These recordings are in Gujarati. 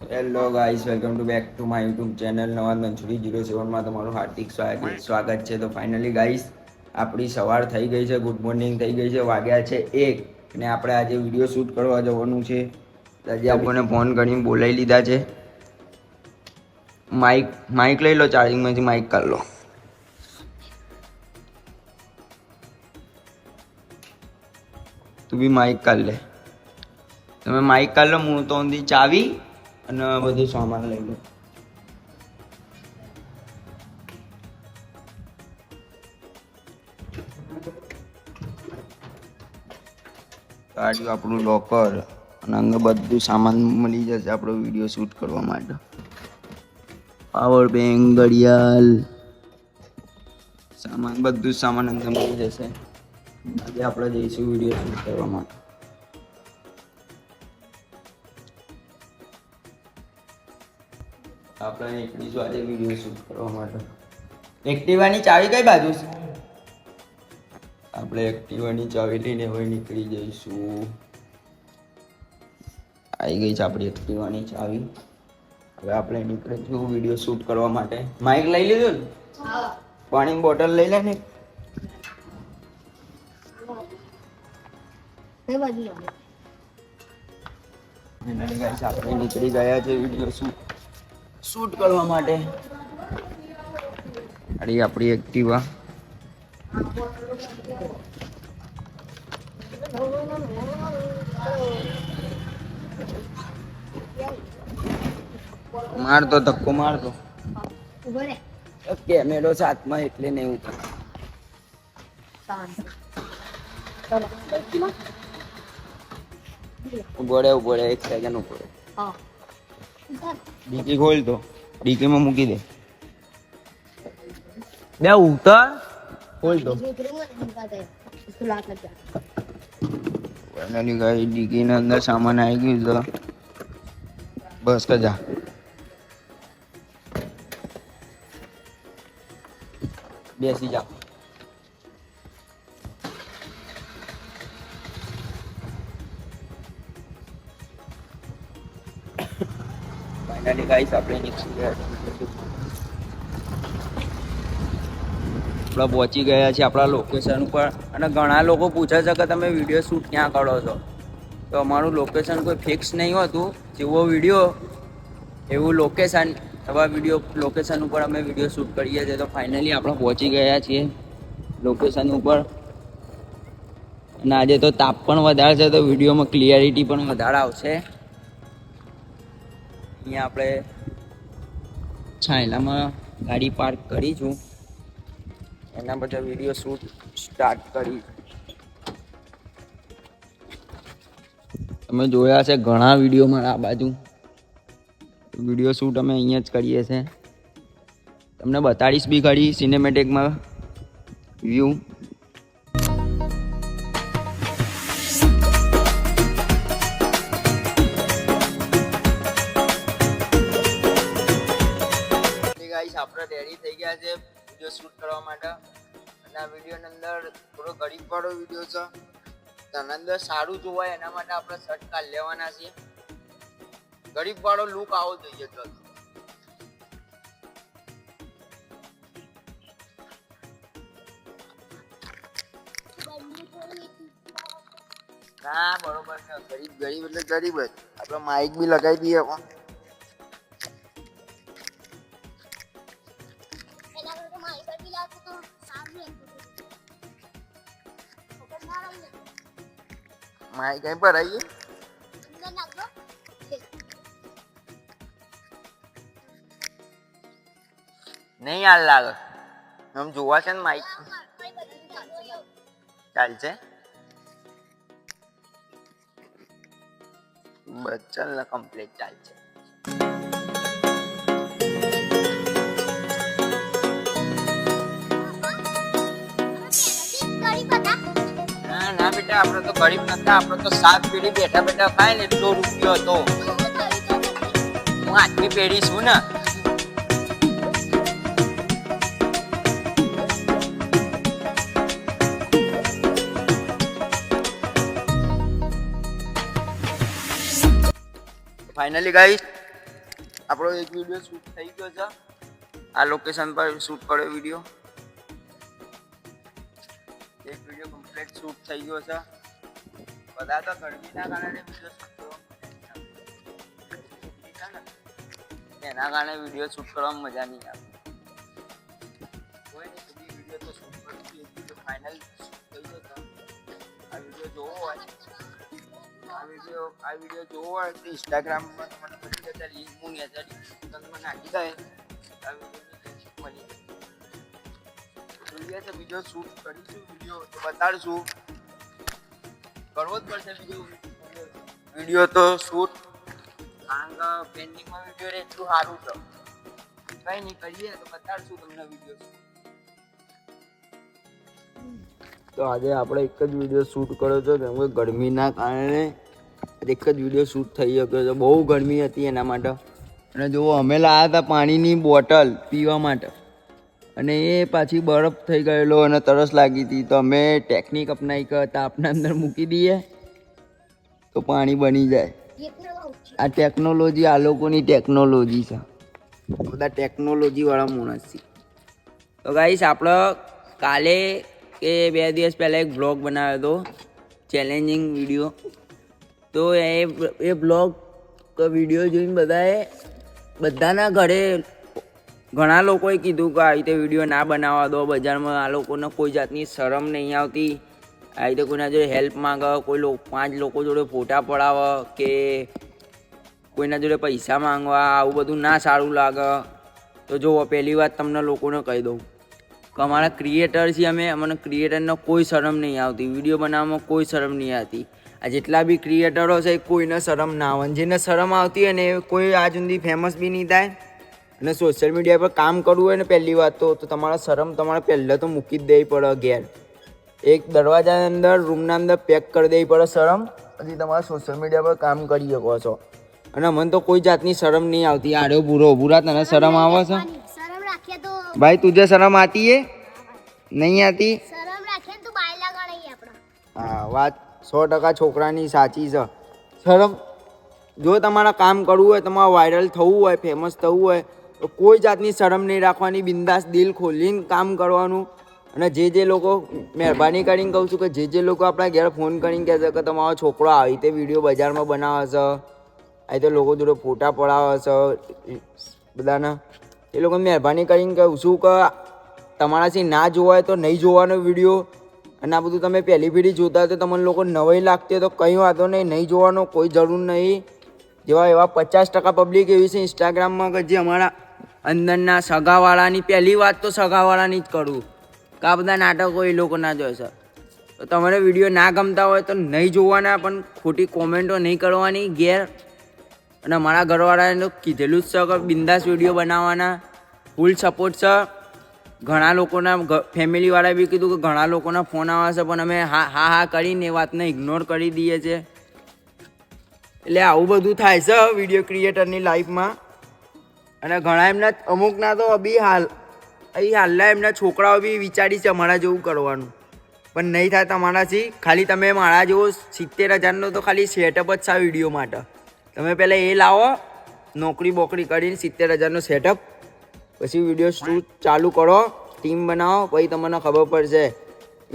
Hello guys, welcome to back to my YouTube channel Nawaz Manchuri 07 માં તમારું હાર્દિક સ્વાગત છે. તો ફાઇનલી ગાઈસ આપણી સવાર થઈ ગઈ છે, ગુડ મોર્નિંગ થઈ ગઈ છે, વાગ્યા છે 1 અને આપણે આજે વિડીયો શૂટ કરવા જવાનું છે. આજે આપણને ફોન કરીને બોલાવી લીધા છે. માઇક લઈ લો, ચાર્જિંગમાંથી માઇક કાઢ લો. તું બી માઇક કાઢ લે. તમે માઇક કાઢ લો, હું તો ચાવી અને બધું સામાન લઈ લો. કાઢ્યું આપણું લોકર અને અંદર બધું સામાન મળી જશે આપણો વિડીયો શૂટ કરવા માટે. પાવર બેંક, ઘડિયાળ, સામાન, બધું જ સામાન અંદર મળી જશે. આજે આપણે જઈશું વિડીયો શૂટ કરવા માટે. આપણે નીકળીશું આજે વિડીયો શૂટ કરવા માટે. એક્ટિવાની ચાવી કઈ બાજુ છે? આપણે એક્ટિવાની ચાવી લઈને હવે નીકળી જઈશું. આવી ગઈ છે આપણી એક્ટિવાની ચાવી. હવે આપણે નીકળીશું વિડીયો શૂટ કરવા માટે. માઇક લઈ લીધું ને? પાણીની બોટલ લઈ લે ને. આપણે નીકળી ગયા છે વિડીયો શૂટ કરવા માટે. આપણી એક્ટિવા મારતો ધક્કો મારતો. કેમેરો સાથમાં એટલે નહીં ઉતર. ઉભો રહે 1 સેકન્ડ ઉભો રહે. ડીકી ખોલ તો ડીકીમાં મૂકી દે. બે ઉતર, ખોલ તો. ફાઇનલી ગાઈસ ડીકીના અંદર સામાન આવી ગયું છે. બસ કે જા. બેસી જા. ફાઇનલી ગાઈસ આપણે નીકળી ગયા. આપણે પહોંચી ગયા છીએ આપણા લોકેશન ઉપર. અને ઘણા લોકો પૂછે છે કે તમે વિડીયો શૂટ ક્યાં કરો છો? તો અમારું લોકેશન કોઈ ફિક્સ નહીં હોતું. જેવો વિડીયો એવું લોકેશન. એવા વિડીયો લોકેશન ઉપર અમે વિડીયો શૂટ કરીએ છીએ. તો ફાઇનલી આપણે પહોંચી ગયા છીએ લોકેશન ઉપર. અને આજે તો તાપ પણ વધારે છે, તો વિડીયોમાં ક્લિયરિટી પણ વધારે આવશે. અહીંયા આપણે છાયલામાં ગાડી પાર્ક કરીશું. એના પછી વિડીયો શૂટ સ્ટાર્ટ કરી. તમે જોયા છે ઘણા વિડીયો મારા આ બાજુ. વિડીયો શૂટ અમે અહીંયા જ કરીએ છીએ. તમને બતાડીશ બી ખરી સિનેમેટિકમાં વ્યૂ. આપણે રેડી થઈ ગયા છે વિડીયો શૂટ કરવા માટે. અને આ વિડીયોની અંદર થોડો ગરીબ વાળો વિડીયો છે. તેના અંદર સારું જોવાય એના માટે આપણે શર્ટ કાઢ લેવાના છીએ. ગરીબ વાળો લુક આવો જોઈએ. તો ના બરોબર છે. ગરીબ એટલે ગરીબ જ. આપણે માઇક બી લગાવી દઈએ. પણ માઇક કઈ પર આવીએ નહીં યાર લાગે. આમ જોવા છે ને માઇક ચાલશે. બસ ચાલ ને કમ્પ્લીટ ચાલશે. ના બેટા, આપણે તો ગરીબ નતા. આપણે તો 7 પેઢી બેઠા બેઠા ખાય ને એટલો રૂપિયો હતો. હું 8મી પેઢી છું ને. ફાઇનલી ગાઈસ આપણો એક વિડીયો શૂટ થઈ ગયો છે. આ લોકેશન પર શૂટ કર્યો વિડીયો. એક વિડીયો કમ્પ્લીટ શૂટ થઈ ગયો છે. બધા તો ગરમીના કારણે વિડીયો શૂટ કરવા એના કારણે વિડીયો શૂટ કરવામાં મજા નહીં આવે. કોઈ નહીં, બધી વિડીયો તો શૂટ કરી એક વિડીયો ફાઇનલ શૂટ થઈ ગયો છે. આ વિડીયો જોવો હોય જોવો હોય તો ઇન્સ્ટાગ્રામમાં તમને મળી જતા લિંક હું નેચર ડિસ્ક્રિપ્શનમાં નાખી દે. આ વિડીયોની મળી જોઈએ છે. બીજો શૂટ કરીશું વિડીયો તો બતાડશું. કરવો જ પડશે વિડીયો તો શૂટ, કારણ કે પેન્ડિંગમાં વિડીયો એટલું સારું છે. કંઈ નહીં, કરીએ તો બતાડશું તમને વિડીયો. તો આજે આપણે એક જ વિડીયો શૂટ કર્યો છે, કેમ કે ગરમીના કારણે એક જ વિડીયો શૂટ થઈ શક્યો છે. બહુ ગરમી હતી એના માટે. અને જુઓ, અમે લાવ્યા હતા પાણીની બોટલ પીવા માટે, અને એ પાછી બરફ થઈ ગયેલો અને તરસ લાગી હતી. તો અમે ટેકનિક અપનાવી કે તાપના અંદર મૂકી દઈએ તો પાણી બની જાય. આ ટેકનોલોજી, આ લોકોની ટેકનોલોજી છે. બધા ટેકનોલોજીવાળા માણસ છે. તો ગાઈસ, આપણે કાલે કે 2 દિવસ પહેલાં એક બ્લોગ બનાવ્યો હતો, ચેલેન્જિંગ વિડીયો. તો એ બ્લોગ વિડીયો જોઈને બધાના ઘરે ઘણા લોકોએ કીધું કે આવી રીતે વિડીયો ના બનાવવા દો. બજારમાં આ લોકોને કોઈ જાતની શરમ નહીં આવતી. આવી રીતે કોઈના જોડે હેલ્પ માંગે, કોઈ 5 લોકો જોડે ફોટા પડાવે કે કોઈના જોડે પૈસા માંગવા, આવું બધું ના સારું લાગે. તો જુઓ, પહેલી વાત તમને લોકોને કહી દઉં કે અમારા ક્રિએટર છીએ અમે, અમને ક્રિએટરને કોઈ શરમ નહીં આવતી. વિડીયો બનાવવામાં કોઈ શરમ નહીં આવતી. આ જેટલા બી ક્રિએટરો છે કોઈને શરમ ના આવે. જેને શરમ આવતી હોય ને એ કોઈ આજ સુધી ફેમસ બી નહીં થાય. અને સોશિયલ મીડિયા પર કામ કરવું હોય ને પહેલી વાત તો તમારા શરમ તમારે પહેલાં તો મૂકી જ દેવી પડે ઘેર. એક દરવાજાની અંદર, રૂમના અંદર પેક કરી દેવી પડે શરમ, પછી તમારે સોશિયલ મીડિયા પર કામ કરી શકો છો. અને મને તો કોઈ જાતની શરમ નહીં આવતી. આડો ભૂરા તને શરમ આવે છે ભાઈ? તુજે શરમ આતી હે? નહીં આતી? હા, વાત 100% છોકરાની સાચી છે. શરમ, જો તમારે કામ કરવું હોય, તમારે વાયરલ થવું હોય, ફેમસ થવું હોય, તો કોઈ જાતની શરમ નહીં રાખવાની. બિંદાસ દિલ ખોલીને કામ કરવાનું. અને જે લોકો, મહેરબાની કરીને કહું છું કે જે લોકો આપણા ઘેર ફોન કરીને કહે છે કે તમારો છોકરો આવી રીતે વિડીયો બજારમાં બનાવે છે, આવી રીતે લોકો જોડે ફોટા પડાવે છે બધાના, એ લોકો મહેરબાની કરીને કહું છું કે તમારાથી ના જોવાય તો નહીં જોવાનો વિડીયો. અને આ બધું તમે પહેલી પેઢી જોતા હોય તો તમને લોકો નવાઈ લાગતી હોય તો કંઈ વાંધો નહીં, નહીં જોવાનો કોઈ જરૂર નહીં. જેવા એવા 50% પબ્લિક એવી છે ઇન્સ્ટાગ્રામમાં કે જે અમારા અંદરના સગાવાળાની, પહેલી વાત તો સગાવાળાની જ કરું કે આ બધા નાટકો એ લોકો ના જોઈ છે. તો તમારે વિડીયો ના ગમતા હોય તો નહીં જોવાના, પણ ખોટી કોમેન્ટો નહીં કરવાની ઘેર. અને મારા ઘરવાળાને તો કીધેલું જ છે કે બિંદાસ વિડીયો બનાવવાના, ફૂલ સપોર્ટ છે. ઘણા લોકોના ફેમિલીવાળાએ બી કીધું કે ઘણા લોકોના ફોન આવે છે, પણ અમે હા કરીને એ વાતને ઇગ્નોર કરી દઈએ છીએ. એટલે આવું બધું થાય છે વિડીયો ક્રિએટરની લાઈફમાં. અને ઘણા એમના, અમુકના તો બી હાલના એમના છોકરાઓ બી વિચારી છે અમારા જેવું કરવાનું, પણ નહીં થાય તમારાથી. ખાલી તમે મારા જેવો 70,000નો તો ખાલી સેટઅપ જ છે આ વિડીયો માટે. તમે પહેલાં એ લાવો, નોકરી બોકરી કરીને 70,000નો સેટઅપ, પછી વિડીયો શૂટ ચાલુ કરો, ટીમ બનાવો, પછી તમને ખબર પડશે.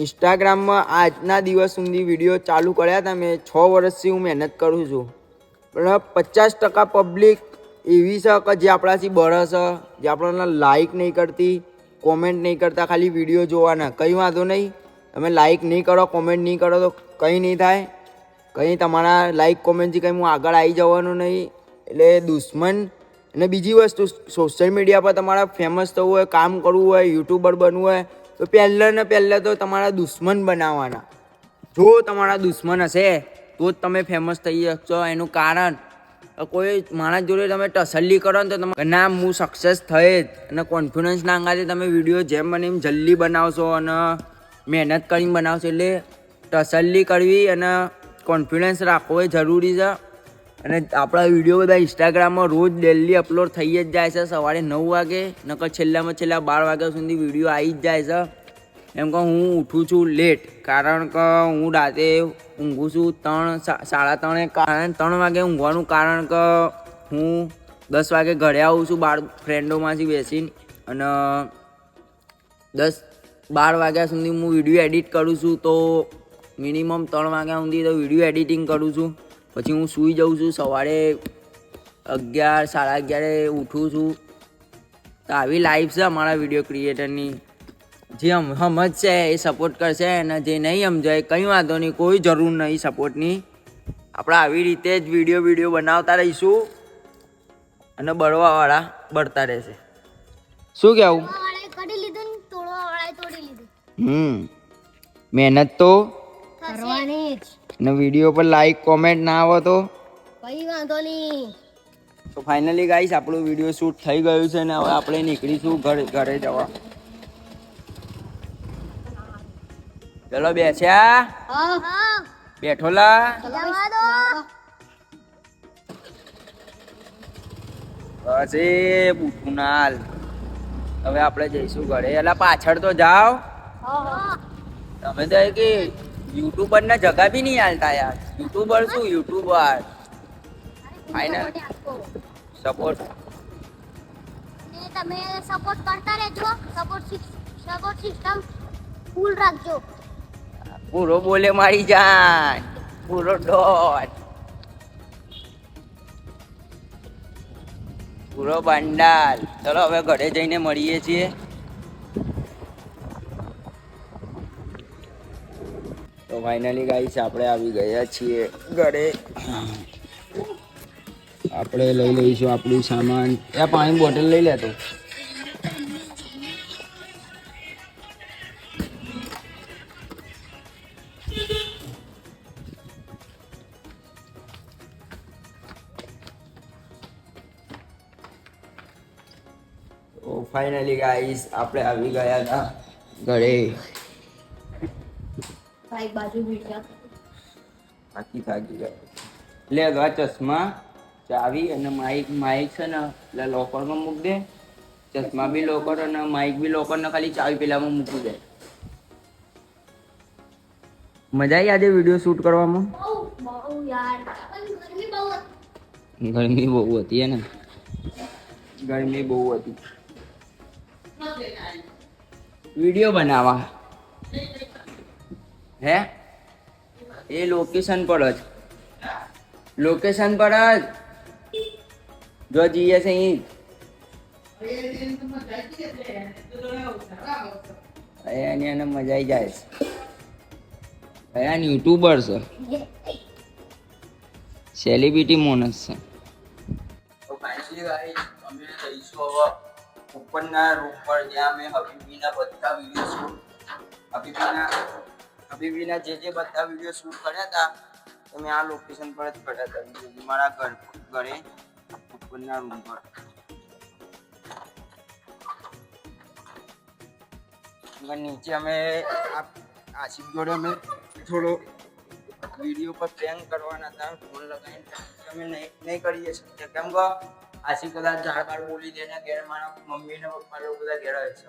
ઇન્સ્ટાગ્રામમાં આજના દિવસ સુધી વિડીયો ચાલુ કર્યા હતા મેં. 6 વર્ષથી હું મહેનત કરું છું, પણ 50% પબ્લિક એવી છે કે જે આપણાથી બળે છે, જે આપણને લાઈક નહીં કરતી, કોમેન્ટ નહીં કરતા, ખાલી વિડીયો જોવાના. કંઈ વાંધો નહીં, તમે લાઈક નહીં કરો, કોમેન્ટ નહીં કરો તો કંઈ નહીં થાય. કંઈ તમારા લાઈક કોમેન્ટથી કંઈ હું આગળ આવી જવાનું નહીં. એટલે દુશ્મન. અને બીજી વસ્તુ, સોશિયલ મીડિયા પર તમારે ફેમસ થવું હોય, કામ કરવું હોય, યુટ્યુબર બનવું હોય તો પહેલાં તો તમારા દુશ્મન બનાવવાના. જો તમારા દુશ્મન હશે તો જ તમે ફેમસ થઈ શકશો. એનું કારણ, કોઈ માણસ જોડે તમે તસલ્લી કરો ને તો તમે ના હું સક્સેસ થઈ જ, અને કોન્ફિડન્સ ના અંગાથી તમે વિડીયો જેમ બને એમ જલ્દી બનાવશો અને મહેનત કરીને બનાવશો. એટલે તસલ્લી કરવી અને કોન્ફિડન્સ રાખવો એ જરૂરી છે. અને આપણા વિડીયો બધા ઇન્સ્ટાગ્રામમાં રોજ ડેલી અપલોડ થઈ જ જાય છે. સવારે 9 વાગે, નકર છેલ્લા 12 વાગ્યા સુધી વિડીયો આવી જ જાય છે. એમ કે હું ઉઠું છું લેટ, કારણ કે હું રાતે ઊંઘું છું 3, 3:30. કારણ 3 વાગે ઊંઘવાનું કારણ કે હું 10 વાગે ઘરે આવું છું બાર ફ્રેન્ડોમાંથી બેસીને, અને 10-12 વાગ્યા સુધી હું વિડીયો એડિટ કરું છું. તો મિનિમમ 3 વાગ્યા સુધી તો વિડીયો એડિટિંગ કરું છું. પછી હું સૂઈ જાઉં છું. સવારે 11-11:30 ઉઠું છું. તો આવી લાઈફ છે અમારા વિડીયો ક્રિએટરની. જે સમજશે એ સપોર્ટ કરશે, અને જે નહીં સમજાય કંઈ વાંધો નહીં, કોઈ જરૂર નહીં સપોર્ટની. આપણે આવી રીતે જ વિડીયો બનાવતા રહીશું, અને બળવાવાળા બળતા રહેશે. શું કહેવું? મહેનત તો કરવાની જ. અને વિડીયો પર લાઈક કોમેન્ટ ના આવે તો કઈ વાંધો નહીં. તો ફાઇનલી ગાઈસ આપણું વિડીયો શૂટ થઈ ગયું છે, ને હવે આપણે નીકળીશું ઘરે જવા. ચલો બેસ્યા? બેઠોલા? બસ એ બુટુનાલ. હવે આપણે જઈશું ઘરે. એલા પાછળ તો જાઓ. તમે તો કે યુટ્યુબર ને જગા બી નહીં હાલતા યાર. યુટ્યુબર શું યુટ્યુબર. ફાઇનલ સપોર્ટ તમે સપોર્ટ કરતા રહેજો. સપોર્ટ સિસ્ટમ ફૂલ રાખજો. પૂરો બોલે મારી જાન, પૂરો ડોટ, પૂરો બંડાલ. ચલો હવે ઘરે જઈને મળીએ છીએ. તો ફાઇનલી ગાઈસ આપણે આવી ગયા છીએ ઘરે. આપણે લઈ લઈશું આપણું સામાન. ત્યાં પાણી બોટલ લઈ લેતો. તો ફાઇનલી ગાઈસ આપણે આવી ગયા હતા ઘરે. થાકી ગયા. લે ગા ચશ્મા, ચાવી અને માઇક છે ને એટલે લોકરમાં મૂક દે. ચશ્મા બી લોકર અને માઇક બી લોકર ને ખાલી ચાવી પેલામાં મૂકી દે. મજા આવી આજે વિડીયો શૂટ કરવામાં? ગરમી બહુ હતી ને. ગરમી બહુ હતી. વિડીયો બનાવવા હે એ લોકેશન પર જ જો જઈએ છે અહીં. એને મજા આવી જાય છે. યુટ્યુબર છે, સેલિબ્રિટી મોનસ છે. તો ફાઇનલી ગાઈસ અમે જઈશું હવે ઉપરના રૂમ પર, જ્યાં અમે હબીબીના બધા વિડીયો શૂટ હબીબીના જે બધા વિડીયો શૂટ કર્યા હતા તો મેં આ લોકેશન પર જ કર્યા હતા. મારા ઘરે ઉપરના રૂમ પર. નીચે અમે આશિક જોડે અમે થોડો વિડીયો પર પ્રેન્ક કરવાના હતા. ફોન લગાવીને અમે નહીં કરીએ શકીએ, કેમ કે આશિક કદાચ ઝાડ બાર બોલી દે ને ઘેર મારા મમ્મી ને પપ્પા લોકો બધા ઘેર આવે છે.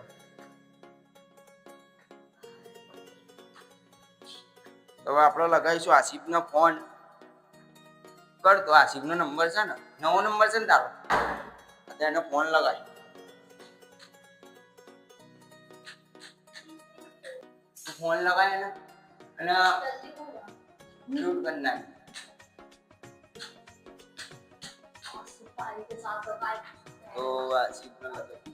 તો હવે આપણે લગાવીશું આશિફનો ફોન. કર તો આશિફનો નંબર છે ને, નવો નંબર છે ને તારો, એને ફોન લગાવી. ફોન લગાવી ને અને મ્યુટ કરી નાખ. તો આશિફનો લગાવી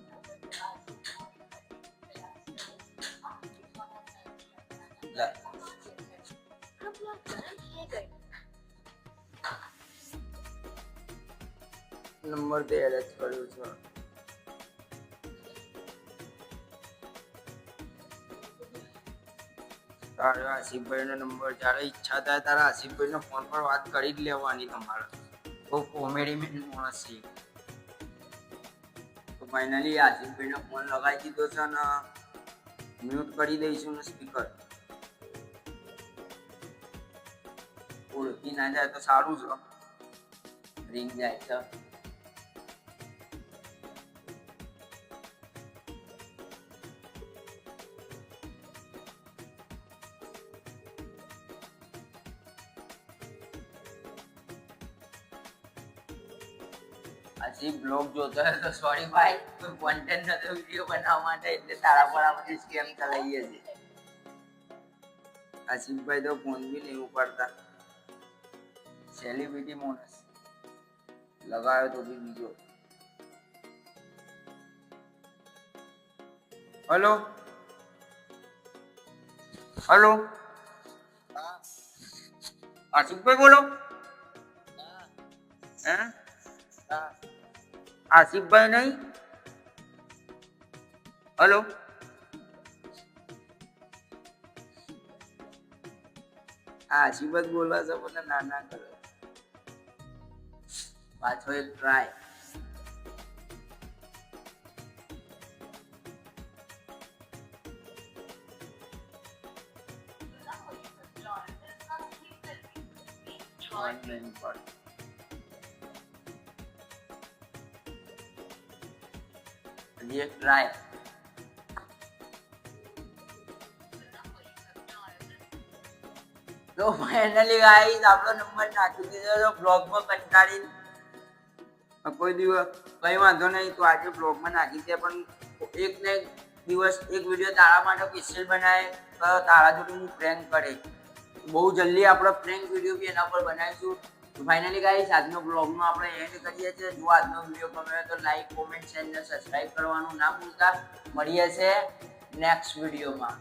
નંબર તે એડ કર્યો છે. તારે આશિફભાઈ નો નંબર, જ્યારે ઈચ્છા થાય ત્યારે આશિફભાઈ નો ફોન પર વાત કરી જ લેવાની તમારે. બહુ કોમેડી મેન માણસ છે. તો ફાઇનલી આશિફભાઈ નો ફોન લગાવી દીધો છે ને મ્યુટ કરી દઈશું ને સ્પીકર. ઓળખી ના જાય તો સારું છે. રિંગ જાય છે. આશી બ્લોગ જોતો હોય તો સોરી ભાઈ, કોઈ કોન્ટેન્ટ નતો વિડીયો બનાવવા માટે, એટલે તારા પર આ બધી સ્કેમ ચલાવીએ છે. આશિફભાઈ તો ફોન બી નહીં ઉપાડતા, સેલિબ્રિટી માણસ લગાવ્યો તો બી બીજો. હલો હલો, આશિફભાઈ બોલો. હે આશિફભાઈ નહીં? હલો, આશિફ જ બોલે છે, મને ના ના કરો. પાછો એક ટ્રાય. હજી એક ટ્રાય. તો ફાઇનલી ગાઈસ આપણો નંબર નાખી દીધો તો બ્લોગમાં કંટાળીને. કોઈ દિવસ કઈ વાંધો નહીં, તો આજે બ્લોગમાં નાખી છે, પણ એક ને એક દિવસ એક વિડીયો તારા માટે સ્પેશિયલ બનાવે તો તારા જોડે હું પ્રેન્ક કરે. બહુ જલ્દી આપણે પ્રેન્ક વિડીયો બી એના પર બનાવીશું. તો ફાઇનલી ગાઈસ આજનો બ્લોગનો આપણે એન્ડ કરીએ છીએ. જો આજનો વિડીયો ગમ્યો તો લાઈક, કોમેન્ટ, શેર અને સબસ્ક્રાઇબ કરવાનું ના ભૂલતા. મળીએ છે નેક્સ્ટ વિડીયોમાં.